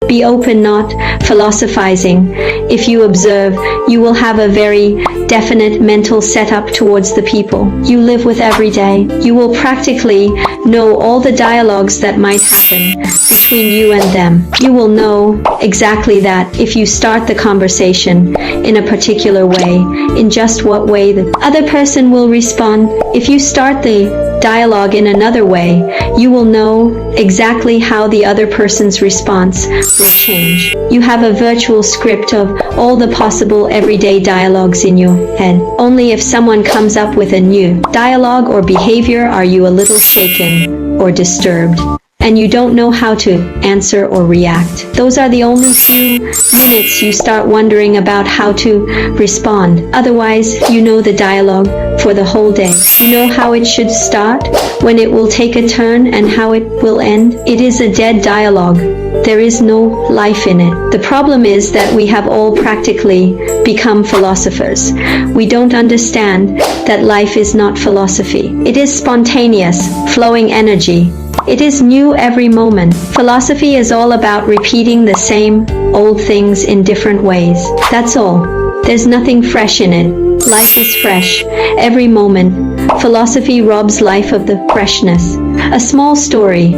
Be open, not philosophizing. If you observe, you will have a very definite mental setup towards the people you live with every day. You will practically know all the dialogues that might happen between you and them. You will know exactly that if you start the conversation in a particular way, in just what way the other person will respond. If you start the dialogue in another way, you will know exactly how the other person's response will change. You have a virtual script of all the possible everyday dialogues in your head. Only if someone comes up with a new dialogue or behavior are you a little shaken or disturbed, and you don't know how to answer or react. Those are the only few minutes you start wondering about how to respond. Otherwise, you know the dialogue for the whole day. You know how it should start, when it will take a turn, and how it will end. It is a dead dialogue. There is no life in it. The problem is that we have all practically become philosophers. We don't understand that life is not philosophy. It is spontaneous, flowing energy. It is new every moment. Philosophy is all about repeating the same old things in different ways. That's all. There's nothing fresh in it. Life is fresh every moment. Philosophy robs life of the freshness. A small story.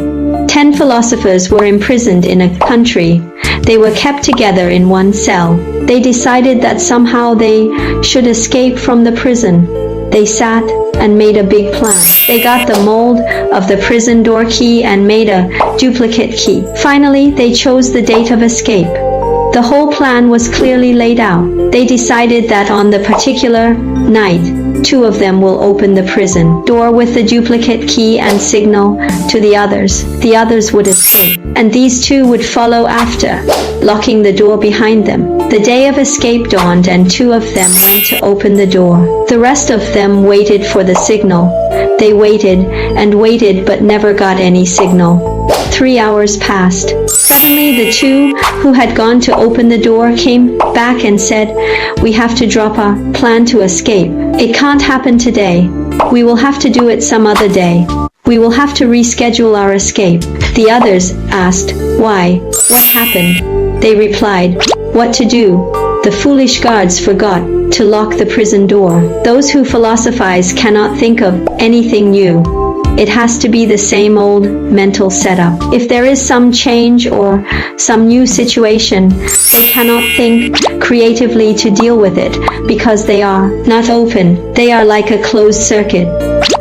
10 philosophers were imprisoned in a country. They were kept together in one cell. They decided that somehow they should escape from the prison. They sat and made a big plan. They got the mold of the prison door key and made a duplicate key. Finally, they chose the date of escape. The whole plan was clearly laid out. They decided that on the particular night, 2 of them will open the prison door with the duplicate key and signal to the others. The others would escape, and these 2 would follow after, locking the door behind them. The day of escape dawned, and 2 of them went to open the door. The rest of them waited for the signal. They waited and waited but never got any signal. 3 hours passed. Suddenly the 2 who had gone to open the door came back and said, "We have to drop our plan to escape. It can't happen today. We will have to do it some other day. We will have to reschedule our escape." The others asked, "Why? What happened?" They replied, "What to do? The foolish guards forgot to lock the prison door." Those who philosophize cannot think of anything new. It has to be the same old mental setup. If there is some change or some new situation, they cannot think creatively to deal with it because they are not open. They are like a closed circuit.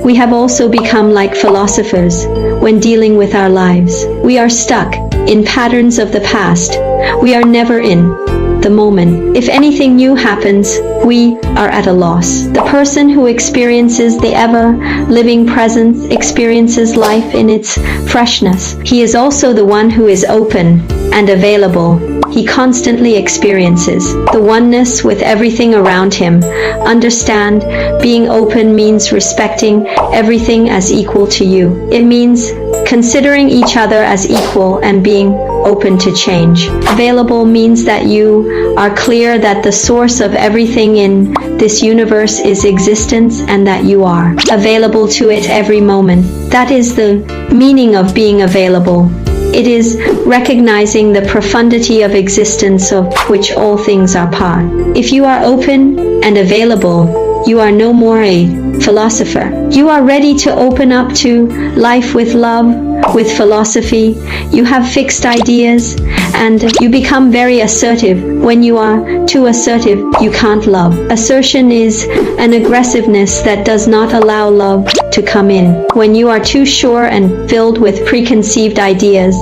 We have also become like philosophers when dealing with our lives. We are stuck in patterns of the past. We are never in the moment. If anything new happens, we are at a loss. The person who experiences the ever-living presence experiences life in its freshness. He is also the one who is open and available. He constantly experiences the oneness with everything around him. Understand, being open means respecting everything as equal to you. It means considering each other as equal and being open to change. Available means that you are clear that the source of everything in this universe is existence and that you are available to it every moment. That is the meaning of being available. It is recognizing the profundity of existence of which all things are part. If you are open and available, you are no more a philosopher. You are ready to open up to life with love, with philosophy. You have fixed ideas and you become very assertive. When you are too assertive, you can't love. Assertion is an aggressiveness that does not allow love to come in. When you are too sure and filled with preconceived ideas,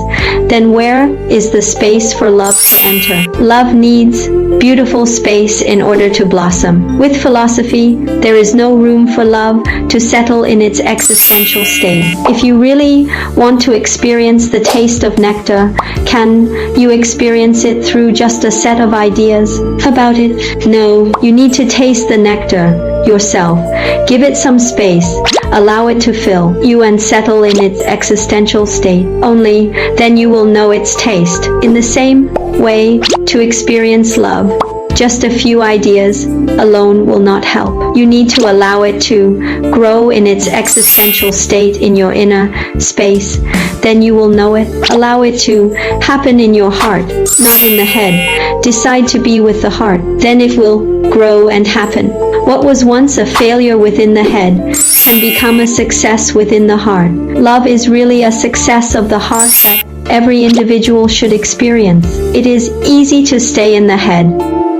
then where is the space for love to enter? Love needs beautiful space in order to blossom. With philosophy, there is no room for love to settle in its existential state. If you really want to experience the taste of nectar, can you experience it through just a set of ideas about it? No, you need to taste the nectar yourself. Give it some space. Allow it to fill you and settle in its existential state. Only then you will know its taste. In the same way, to experience love, Just a few ideas alone will not help. You need to allow it to grow in its existential state in your inner space. Then you will know it. Allow it to happen in your heart, not in the head. Decide to be with the heart. Then it will grow and happen. What was once a failure within the head can become a success within the heart. Love is really a success of the heart that every individual should experience. It is easy to stay in the head.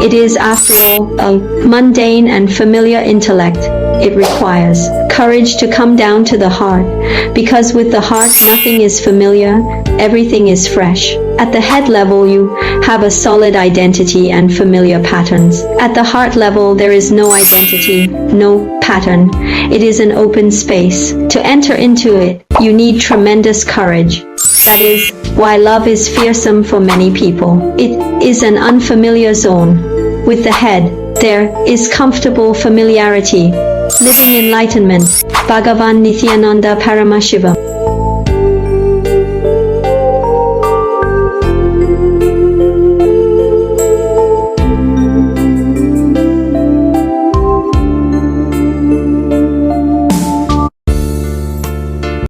It is, after all, a mundane and familiar intellect. It requires courage to come down to the heart, because with the heart nothing is familiar, everything is fresh. At the head level you have a solid identity and familiar patterns. At the heart level there is no identity, no pattern. It is an open space. To enter into it, you need tremendous courage. That is why love is fearsome for many people. It is an unfamiliar zone. With the head, there is comfortable familiarity. Living enlightenment. Bhagavan Nithyananda Paramashiva.